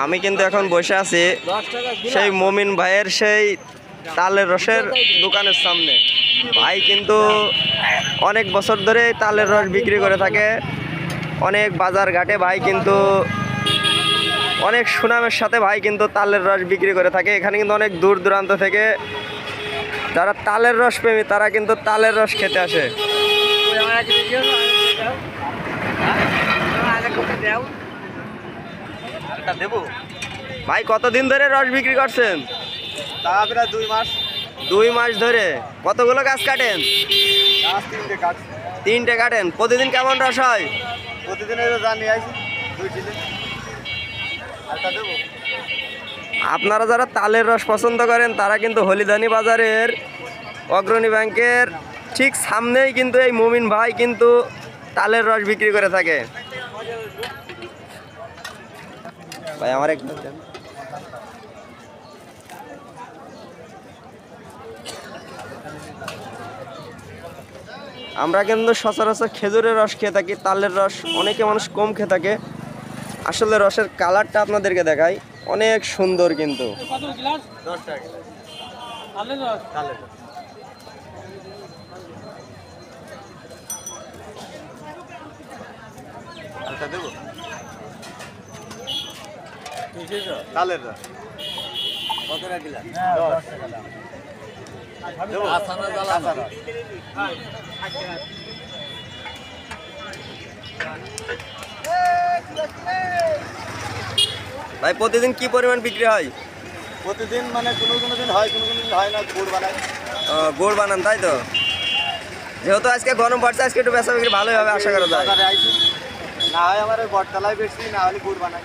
আমি কিন্তু এখন বসে আছি সেই মমিন ভাইয়ের সেই তালের রসের দোকানের সামনে। ভাই কিন্তু অনেক বছর ধরে তালের রস বিক্রি করে থাকে, অনেক বাজার ঘাটে ভাই কিন্তু অনেক সুনামের সাথে ভাই কিন্তু তালের রস বিক্রি করে থাকে। এখানে কিন্তু অনেক দূর দূরান্ত থেকে যারা তালের রস প্রেমী তারা কিন্তু তালের রস খেতে আসে। ভাই কতদিন ধরে রস বিক্রি করছেন? তা প্রায় 2 মাস। 2 মাস ধরে। কতগুলো গাছ কাটেন? গাছ 3টে কাটছি। 3টে কাটেন। প্রতিদিন কেমন রস হয়? প্রতিদিন জানি আইছি 2 কিলো। আরেকটা দেবো? আপনারা যারা তালের রস পছন্দ করেন তারা কিন্তু হলিদানি বাজারের অগ্রণী ব্যাংকের ঠিক সামনেই কিন্তু এই মমিন ভাই কিন্তু তালের রস বিক্রি করে থাকে। ভাই আমার একদম আমরা কিন্তু সচরাচর খেজুরের রস খেয়ে থাকি, তালের রস অনেকে মানুষ কম খেয়ে থাকে। আসলে রসের কালারটা আপনাদেরকে দেখাই, অনেক সুন্দর কিন্তু। 10 টাকা তালের রস। আরেকটা দেবো? তালের রস কত টাকা দিলা? 10 টাকা দাম। দেবো? আসানা জ্বালা আসানা। ভাই প্রতিদিন কি পরিমাণ বিক্রি হয়? প্রতিদিন মানে কোনো দিন হয়, কোনো দিন হয় না। গুড় বানাই। গুড় বানান তাই তো? যেহেতু আজকে গরম পড়ছে আজকে একটু বেচা বিক্রি ভালোই হবে আশা করা যায়। বাজারে আইছি না হয় আমার ওই বটতলায় বেশি, না হলে গুড় বানাই।